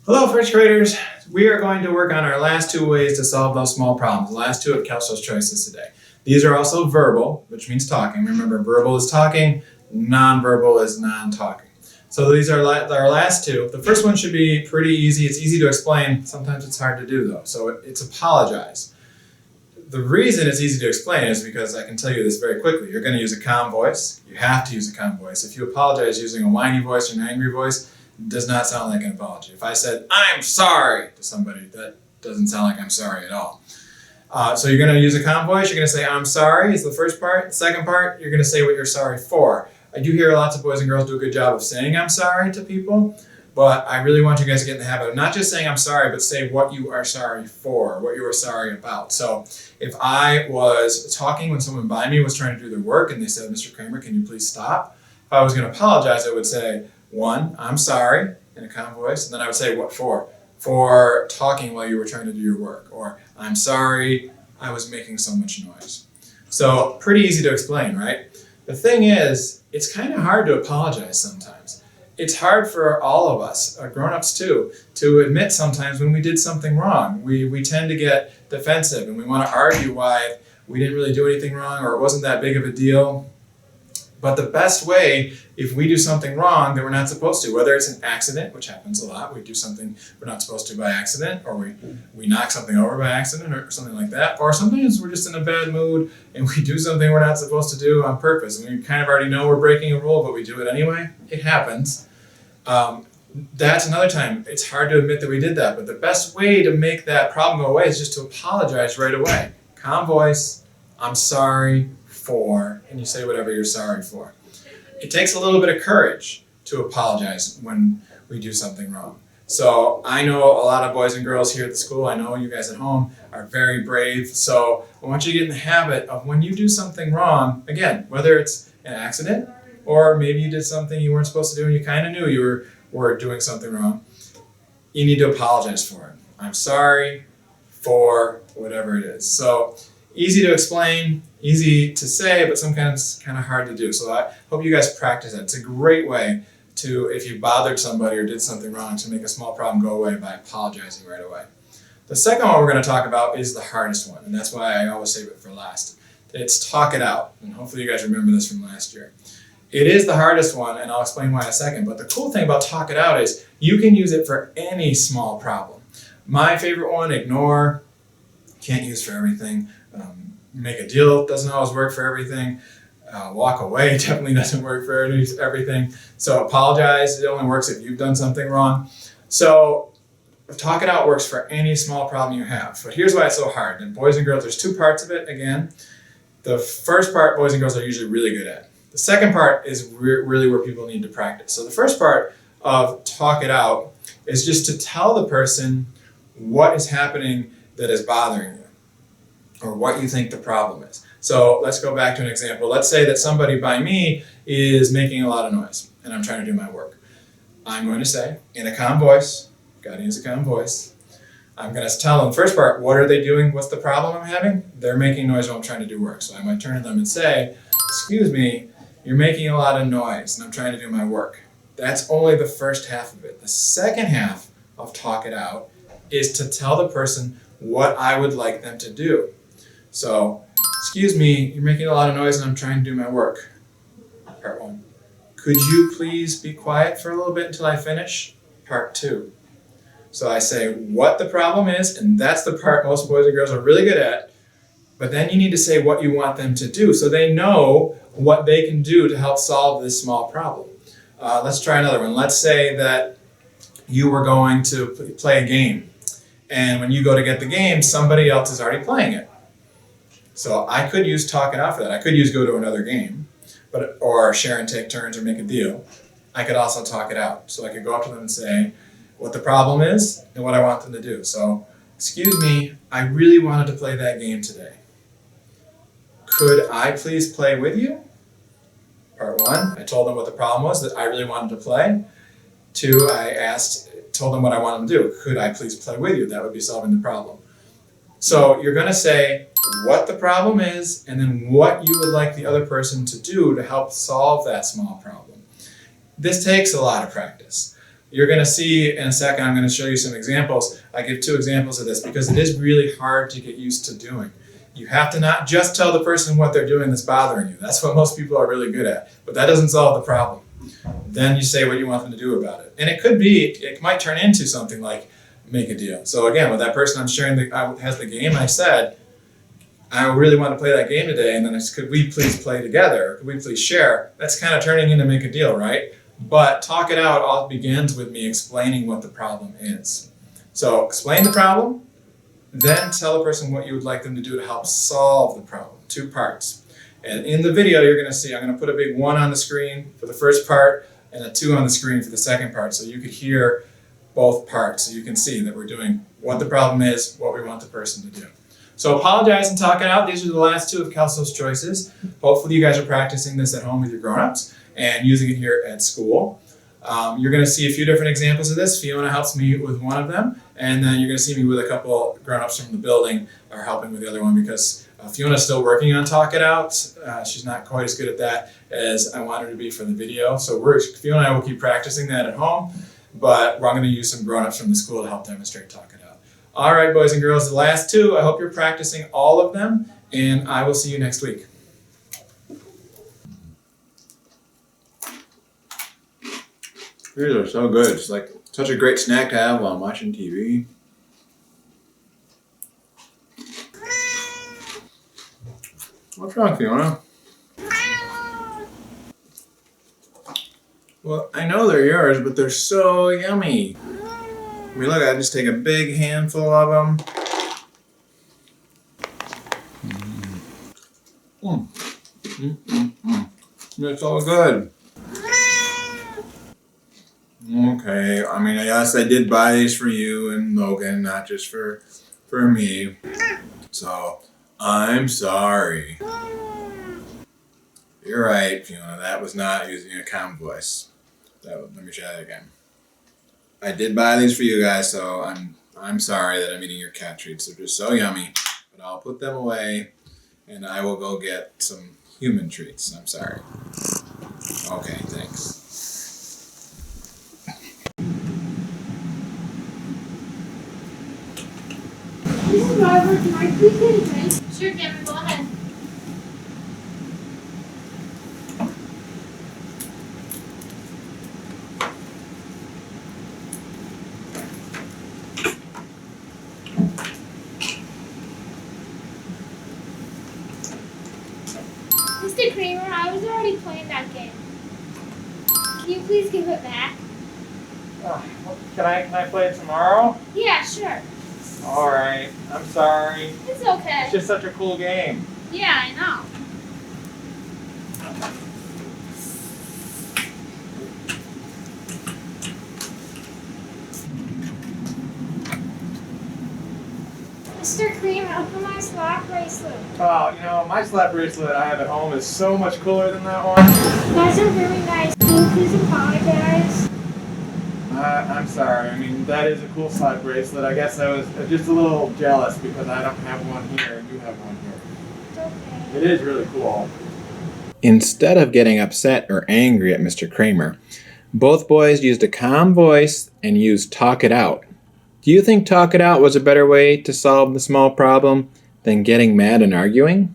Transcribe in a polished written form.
Hello, first graders. We are going to work on our last two ways to solve those small problems, the last two of Kelso's choices today. These are also verbal, which means talking. Remember, verbal is talking, nonverbal is non-talking. So these are our last two. The first one should be pretty easy. It's easy to explain. Sometimes it's hard to do, though. So it's apologize. The reason it's easy to explain is because I can tell you this very quickly. You're going to use a calm voice. You have to use a calm voice. If you apologize using a whiny voice or an angry voice, does not sound like an apology. If I said, "I'm sorry" to somebody, that doesn't sound like I'm sorry at all. So you're going to use a calm voice. You're going to say, "I'm sorry" is the first part. The second part, you're going to say what you're sorry for. I do hear lots of boys and girls do a good job of saying "I'm sorry" to people, but I really want you guys to get in the habit of not just saying "I'm sorry," but say what you are sorry for, what you are sorry about. So if I was talking when someone by me was trying to do their work and they said, "Mr. Kramer, can you please stop?" If I was going to apologize, I would say, one, "I'm sorry," in a calm voice, and then I would say, "What for?" For talking while you were trying to do your work, or "I'm sorry, I was making so much noise." So pretty easy to explain, right? The thing is, it's kind of hard to apologize sometimes. It's hard for all of us, grown-ups too, to admit sometimes when we did something wrong. We tend to get defensive and we want to argue why we didn't really do anything wrong or it wasn't that big of a deal. But the best way, if we do something wrong that we're not supposed to, whether it's an accident, which happens a lot, we do something we're not supposed to by accident, or we knock something over by accident or something like that, or sometimes we're just in a bad mood and we do something we're not supposed to do on purpose, and we kind of already know we're breaking a rule, but we do it anyway. It happens. That's another time. It's hard to admit that we did that, but the best way to make that problem go away is just to apologize right away. Calm voice, "I'm sorry for," and you say whatever you're sorry for. It takes a little bit of courage to apologize when we do something wrong. So I know a lot of boys and girls here at the school, I know you guys at home are very brave. So I want you to get in the habit of when you do something wrong, again, whether it's an accident or maybe you did something you weren't supposed to do and you kind of knew you were doing something wrong, you need to apologize for it. "I'm sorry for," whatever it is. So easy to explain, easy to say, but sometimes kind of hard to do. So I hope you guys practice that. It's a great way to, if you bothered somebody or did something wrong, to make a small problem go away by apologizing right away. The second one we're going to talk about is the hardest one, and that's why I always save it for last. It's talk it out, and hopefully you guys remember this from last year. It is the hardest one, and I'll explain why in a second, but the cool thing about talk it out is you can use it for any small problem. My favorite one, ignore, can't use for everything. Make a deal doesn't always work for everything. Walk away definitely doesn't work for everything. So apologize, it only works if you've done something wrong. So talk it out works for any small problem you have. But here's why it's so hard. And boys and girls, there's two parts of it again. The first part, boys and girls are usually really good at. The second part is really where people need to practice. So the first part of talk it out is just to tell the person what is happening that is bothering you, or what you think the problem is. So let's go back to an example. Let's say that somebody by me is making a lot of noise and I'm trying to do my work. I'm going to say, in a calm voice, gotta use a calm voice, I'm going to tell them, first part, what are they doing? What's the problem I'm having? They're making noise while I'm trying to do work. So I might turn to them and say, "Excuse me, you're making a lot of noise and I'm trying to do my work." That's only the first half of it. The second half of talk it out is to tell the person what I would like them to do. So, "Excuse me, you're making a lot of noise and I'm trying to do my work." Part one. "Could you please be quiet for a little bit until I finish?" Part two. So I say what the problem is, and that's the part most boys and girls are really good at, but then you need to say what you want them to do so they know what they can do to help solve this small problem. Let's try another one. Let's say that you were going to play a game, and when you go to get the game, somebody else is already playing it. So I could use talk it out for that. I could use go to another game, or share and take turns or make a deal. I could also talk it out. So I could go up to them and say what the problem is and what I want them to do. So, "Excuse me, I really wanted to play that game today. Could I please play with you?" Part one, I told them what the problem was that I really wanted to play. Two, I told them what I wanted them to do. Could I please play with you? That would be solving the problem. So you're going to say what the problem is and then what you would like the other person to do to help solve that small problem. This takes a lot of practice, You're going to see in a second, I'm going to show you some examples. I give 2 examples of this because it is really hard to get used to doing. You have to not just tell the person what they're doing that's bothering you. That's what most people are really good at. But that doesn't solve the problem. Then you say what you want them to do about it. And it might turn into something like make a deal. So again, with that person I'm sharing has the game, I said, I really want to play that game today. And then it's, could we please play together? Could we please share? That's kind of turning into make a deal, right? But talk it out all begins with me explaining what the problem is. So explain the problem, then tell the person what you would like them to do to help solve the problem. 2 parts. And in the video, you're going to see, I'm going to put a big 1 on the screen for the first part and a 2 on the screen for the second part, so you could hear both parts, so you can see that we're doing what the problem is, what we want the person to do. So apologize and talk it out. These are the last 2 of Kelso's choices. Hopefully you guys are practicing this at home with your grown-ups and using it here at school. You're going to see a few different examples of this. Fiona helps me with one of them, and then you're going to see me with a couple grown-ups from the building are helping with the other one because Fiona's still working on Talk It Out. She's not quite as good at that as I want her to be for the video. So Fiona and I will keep practicing that at home, but we're going to use some grown-ups from the school to help demonstrate Talk It Out. All right, boys and girls, the last 2. I hope you're practicing all of them, and I will see you next week. These are so good. It's like such a great snack to have while I'm watching TV. What's wrong, Fiona? Well, I know they're yours, but they're so yummy. I mean, look, I just take a big handful of them. It's all good. Okay, I mean, yes, I did buy these for you and Logan, not just for me. So, I'm sorry. You're right, Fiona, that was not using a calm voice. Let me try that again. I did buy these for you guys, so I'm sorry that I'm eating your cat treats. They're just so yummy, but I'll put them away and I will go get some human treats. I'm sorry. Okay, thanks. Mrs. Robert, can I please get a drink? Sure, Cameron, go ahead. Mr. Kramer, I was already playing that game. Can you please give it back? Can I play it tomorrow? Yeah, sure. All right, I'm sorry. It's okay. It's just such a cool game. Yeah, I know. Mr. Kramer, look at my slap bracelet. Oh, you know, my slap bracelet I have at home is so much cooler than that one. Those are really nice. Can you please apologize? I'm sorry. I mean, that is a cool slap bracelet. I guess I was just a little jealous because I don't have one here and you have one here. It's okay. It is really cool. Instead of getting upset or angry at Mr. Kramer, both boys used a calm voice and used Talk It Out. Do you think Talk It Out was a better way to solve the small problem than getting mad and arguing?